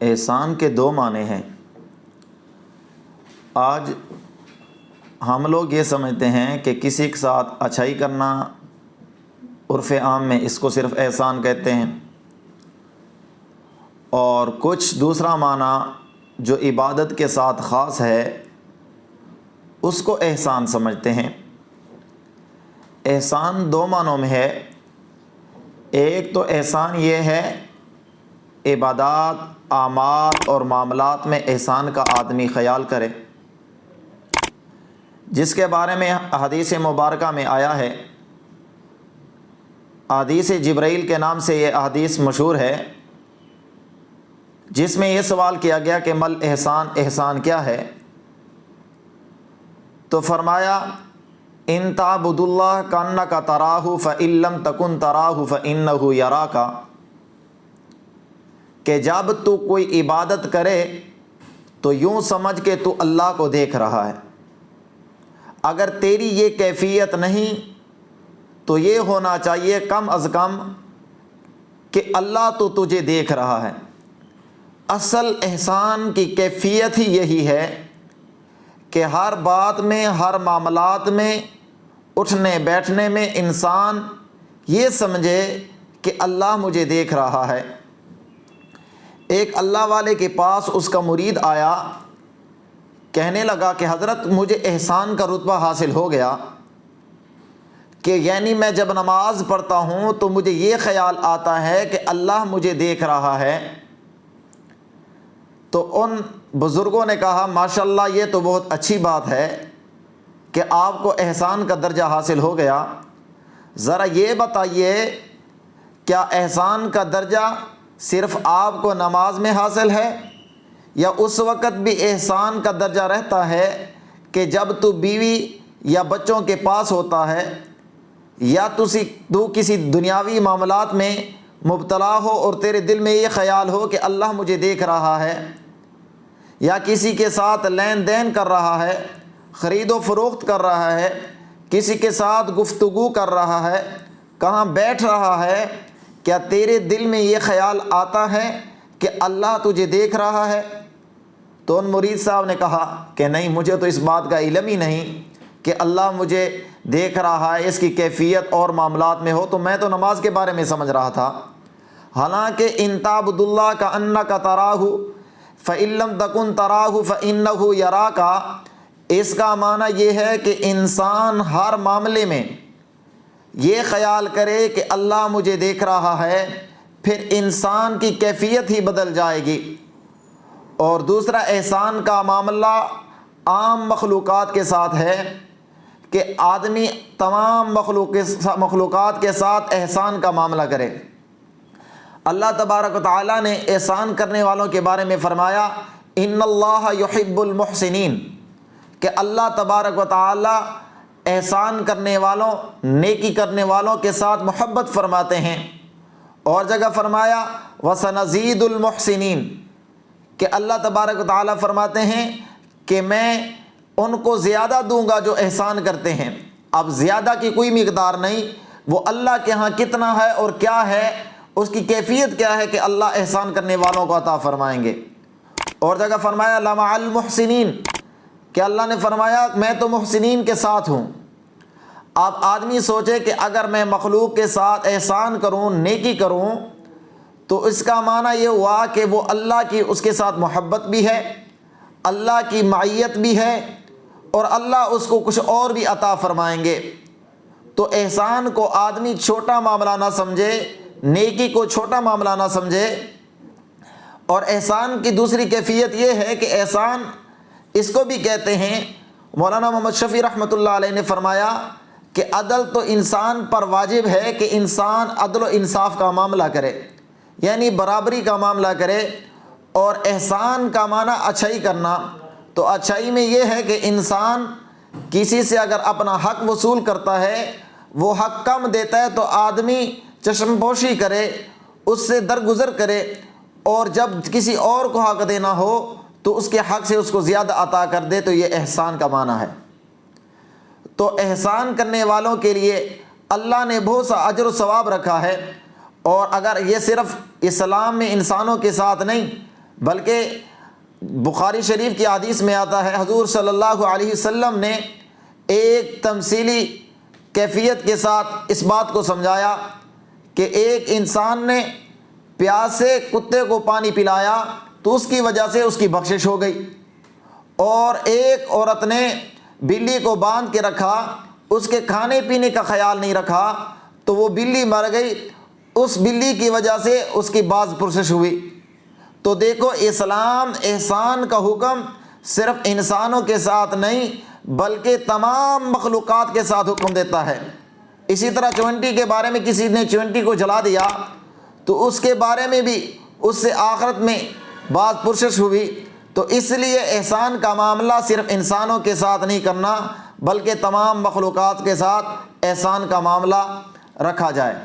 احسان کے دو معنی ہیں۔ آج ہم لوگ یہ سمجھتے ہیں کہ کسی کے ساتھ اچھائی کرنا، عرف عام میں اس کو صرف احسان کہتے ہیں، اور کچھ دوسرا معنی جو عبادت کے ساتھ خاص ہے اس کو احسان سمجھتے ہیں۔ احسان دو معنوں میں ہے۔ ایک تو احسان یہ ہے عبادات، اعمال اور معاملات میں احسان کا آدمی خیال کرے، جس کے بارے میں حدیث مبارکہ میں آیا ہے۔ حدیث جبرائیل کے نام سے یہ حدیث مشہور ہے، جس میں یہ سوال کیا گیا کہ مل احسان، احسان کیا ہے؟ تو فرمایا ان تعبد اللہ کانک تراہ فإن لم تکن تراہ فإنہ یراک، کہ جب تو کوئی عبادت کرے تو یوں سمجھ کے تو اللہ کو دیکھ رہا ہے۔ اگر تیری یہ کیفیت نہیں تو یہ ہونا چاہیے کم از کم کہ اللہ تو تجھے دیکھ رہا ہے۔ اصل احسان کی کیفیت ہی یہی ہے کہ ہر بات میں، ہر معاملات میں، اٹھنے بیٹھنے میں انسان یہ سمجھے کہ اللہ مجھے دیکھ رہا ہے۔ ایک اللہ والے کے پاس اس کا مرید آیا، کہنے لگا کہ حضرت مجھے احسان کا رتبہ حاصل ہو گیا کہ یعنی میں جب نماز پڑھتا ہوں تو مجھے یہ خیال آتا ہے کہ اللہ مجھے دیکھ رہا ہے۔ تو ان بزرگوں نے کہا ماشاءاللہ یہ تو بہت اچھی بات ہے کہ آپ کو احسان کا درجہ حاصل ہو گیا۔ ذرا یہ بتائیے کیا احسان کا درجہ صرف آپ کو نماز میں حاصل ہے، یا اس وقت بھی احسان کا درجہ رہتا ہے کہ جب تو بیوی یا بچوں کے پاس ہوتا ہے، یا تو کسی دنیاوی معاملات میں مبتلا ہو اور تیرے دل میں یہ خیال ہو کہ اللہ مجھے دیکھ رہا ہے، یا کسی کے ساتھ لین دین کر رہا ہے، خرید و فروخت کر رہا ہے، کسی کے ساتھ گفتگو کر رہا ہے، کہاں بیٹھ رہا ہے، کیا تیرے دل میں یہ خیال آتا ہے کہ اللہ تجھے دیکھ رہا ہے؟ تو ان مرید صاحب نے کہا کہ نہیں، مجھے تو اس بات کا علم ہی نہیں کہ اللہ مجھے دیکھ رہا ہے، اس کی کیفیت اور معاملات میں ہو، تو میں تو نماز کے بارے میں سمجھ رہا تھا۔ حالانکہ ان تعبد اللہ کانک تراہ فإن لم تکن تراہ فإنہ یراک، اس کا معنی یہ ہے کہ انسان ہر معاملے میں یہ خیال کرے کہ اللہ مجھے دیکھ رہا ہے، پھر انسان کی کیفیت ہی بدل جائے گی۔ اور دوسرا احسان کا معاملہ عام مخلوقات کے ساتھ ہے کہ آدمی تمام مخلوقات کے ساتھ احسان کا معاملہ کرے۔ اللہ تبارک و تعالیٰ نے احسان کرنے والوں کے بارے میں فرمایا ان اللہ یحب المحسنین، کہ اللہ تبارک و تعالیٰ احسان کرنے والوں، نیکی کرنے والوں کے ساتھ محبت فرماتے ہیں۔ اور جگہ فرمایا وَسَنَزِيدُ الْمُحْسِنِينَ، کہ اللہ تبارک و تعالیٰ فرماتے ہیں کہ میں ان کو زیادہ دوں گا جو احسان کرتے ہیں۔ اب زیادہ کی کوئی مقدار نہیں، وہ اللہ کے ہاں کتنا ہے اور کیا ہے، اس کی کیفیت کیا ہے کہ اللہ احسان کرنے والوں کو عطا فرمائیں گے۔ اور جگہ فرمایا لَمَعَ الْمُحْسِنِينَ، کہ اللہ نے فرمایا میں تو محسنین کے ساتھ ہوں۔ اب آدمی سوچے کہ اگر میں مخلوق کے ساتھ احسان کروں، نیکی کروں، تو اس کا معنی یہ ہوا کہ وہ اللہ کی اس کے ساتھ محبت بھی ہے، اللہ کی معیت بھی ہے، اور اللہ اس کو کچھ اور بھی عطا فرمائیں گے۔ تو احسان کو آدمی چھوٹا معاملہ نہ سمجھے، نیکی کو چھوٹا معاملہ نہ سمجھے۔ اور احسان کی دوسری کیفیت یہ ہے کہ احسان اس کو بھی کہتے ہیں، مولانا محمد شفیع رحمۃ اللہ علیہ نے فرمایا کہ عدل تو انسان پر واجب ہے کہ انسان عدل و انصاف کا معاملہ کرے، یعنی برابری کا معاملہ کرے۔ اور احسان کا معنی اچھائی کرنا، تو اچھائی میں یہ ہے کہ انسان کسی سے اگر اپنا حق وصول کرتا ہے، وہ حق کم دیتا ہے تو آدمی چشم پوشی کرے، اس سے درگزر کرے، اور جب کسی اور کو حق دینا ہو تو اس کے حق سے اس کو زیادہ عطا کر دے، تو یہ احسان کا معنی ہے۔ تو احسان کرنے والوں کے لیے اللہ نے بہت سا اجر و ثواب رکھا ہے۔ اور اگر یہ صرف اسلام میں انسانوں کے ساتھ نہیں، بلکہ بخاری شریف کی حدیث میں آتا ہے حضور صلی اللہ علیہ وسلم نے ایک تمثیلی کیفیت کے ساتھ اس بات کو سمجھایا کہ ایک انسان نے پیاسے کتے کو پانی پلایا تو اس کی وجہ سے اس کی بخشش ہو گئی، اور ایک عورت نے بلی کو باندھ کے رکھا، اس کے کھانے پینے کا خیال نہیں رکھا تو وہ بلی مر گئی، اس بلی کی وجہ سے اس کی باز پرسش ہوئی۔ تو دیکھو اسلام احسان کا حکم صرف انسانوں کے ساتھ نہیں بلکہ تمام مخلوقات کے ساتھ حکم دیتا ہے۔ اسی طرح چونٹی کے بارے میں کسی نے چونٹی کو جلا دیا تو اس کے بارے میں بھی اس سے آخرت میں باز پرسش ہوئی۔ تو اس لیے احسان کا معاملہ صرف انسانوں کے ساتھ نہیں کرنا بلکہ تمام مخلوقات کے ساتھ احسان کا معاملہ رکھا جائے۔